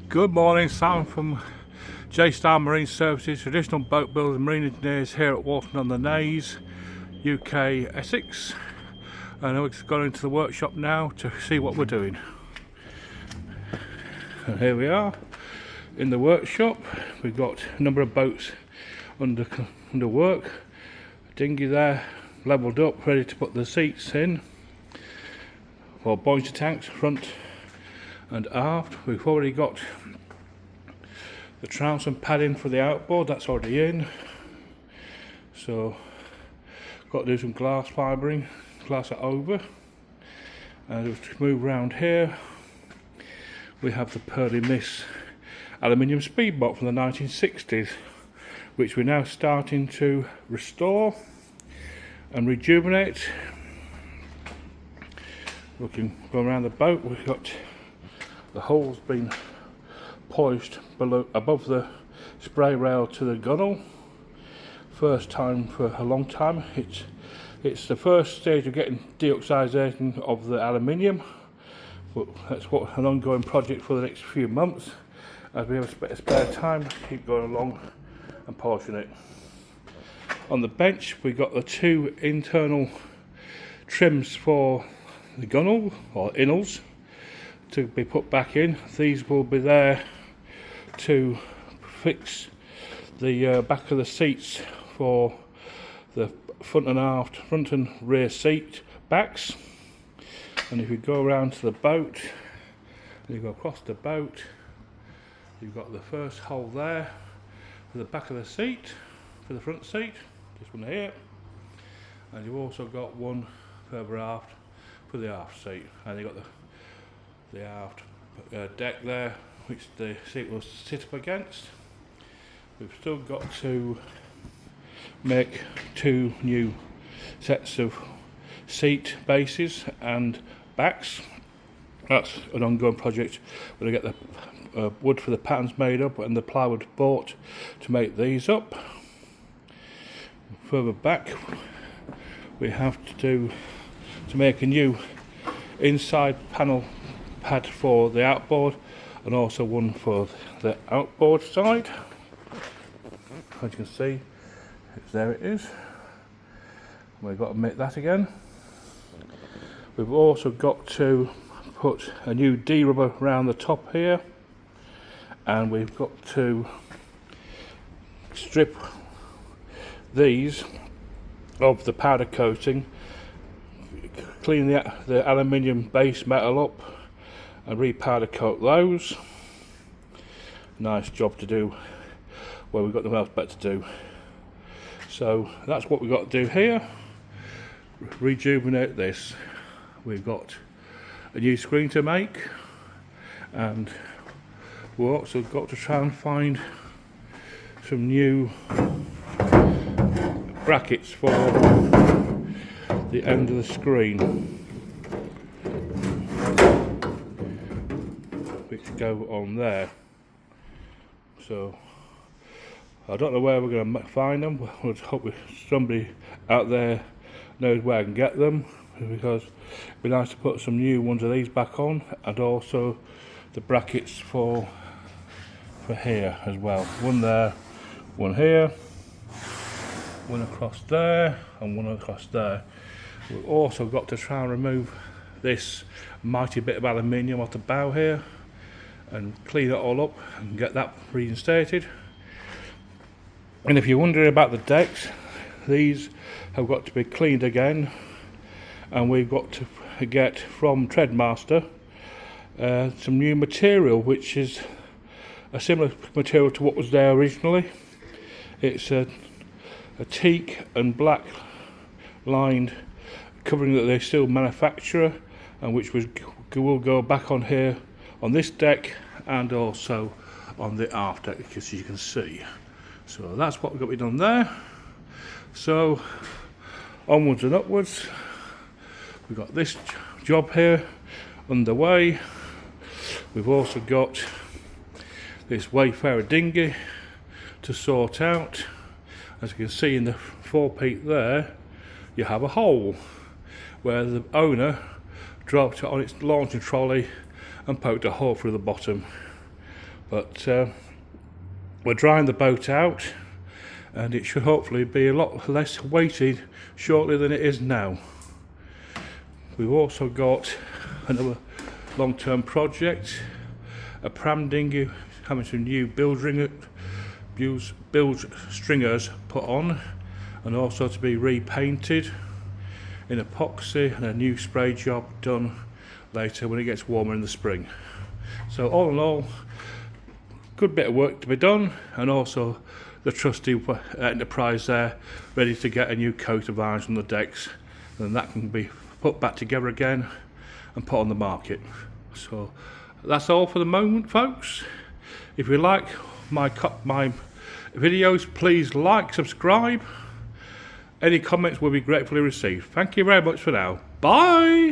Good morning, Sam from J-Star Marine Services, traditional boat builders and marine engineers here at Walton-on-the-Naze, UK, Essex. And we've gone into the workshop now to see what we're doing. And here we are in the workshop. We've got a number of boats under work. A dinghy there, levelled up, ready to put the seats in. For buoyancy tanks, front and aft. We've already got the troughs and padding for the outboard, that's already in. So got to do some glass fibring, glass it over. And if we move around here, we have the Pearly Miss aluminium speedboat from the 1960s, which we're now starting to restore and rejuvenate. Looking go around the boat, we've got the holes being polished above the spray rail to the gunnel. First time for a long time. It's the first stage of getting deoxidization of the aluminium, but that's what an ongoing project for the next few months as we have a spare time to keep going along and polishing it. On the bench we got the two internal trims for the gunnel or innels to be put back in. These will be there to fix the back of the seats for the front and rear seat backs. And if you go around to the boat and you go across the boat, you've got the first hole there for the back of the seat, for the front seat, this one here, and you've also got one further aft for the aft seat, and you've got the aft deck there which the seat will sit up against. We've still got to make two new sets of seat bases and backs. That's an ongoing project. We're going to get the wood for the patterns made up and the plywood bought to make these up. Further back we have to make a new inside panel pad for the outboard and also one for the outboard side. As you can see, there it is. We've got to make that again. We've also got to put a new D-rubber around the top here, and we've got to strip these of the powder coating, clean the aluminium base metal up and re-powder coat those. Nice job to do where we've got nothing else better to do. So that's what we've got to do here. Rejuvenate this. We've got a new screen to make, and we've also got to try and find some new brackets for the end of the screen which go on there. So I don't know where we're going to find them. We'll hope somebody out there knows where I can get them, because it'd be nice to put some new ones of these back on, and also the brackets for here as well. One there, one here, one across there and one across there. We've also got to try and remove this mighty bit of aluminium off the bow here and clean it all up and get that reinstated. And if you're wondering about the decks, these have got to be cleaned again, and we've got to get from Treadmaster some new material which is a similar material to what was there originally. It's a teak and black lined covering that they still manufacture, and which will go back on here on this deck and also on the aft deck, as you can see. So that's what we've got to be done there. So onwards and upwards. We've got this job here underway. We've also got this Wayfarer dinghy to sort out. As you can see in the forepeak there, you have a hole where the owner dropped it on its launching trolley and poked a hole through the bottom. But we're drying the boat out, and it should hopefully be a lot less weighted shortly than it is now. We've also got another long-term project, a pram dinghy having some new bilge stringers put on, and also to be repainted in epoxy, and a new spray job done later when it gets warmer in the spring. So all in all, good bit of work to be done, and also the trusty Enterprise there ready to get a new coat of irons on the decks, and that can be put back together again and put on the market. So that's all for the moment, folks. If you like my videos, please like, subscribe. Any comments will be gratefully received. Thank you very much for now. Bye.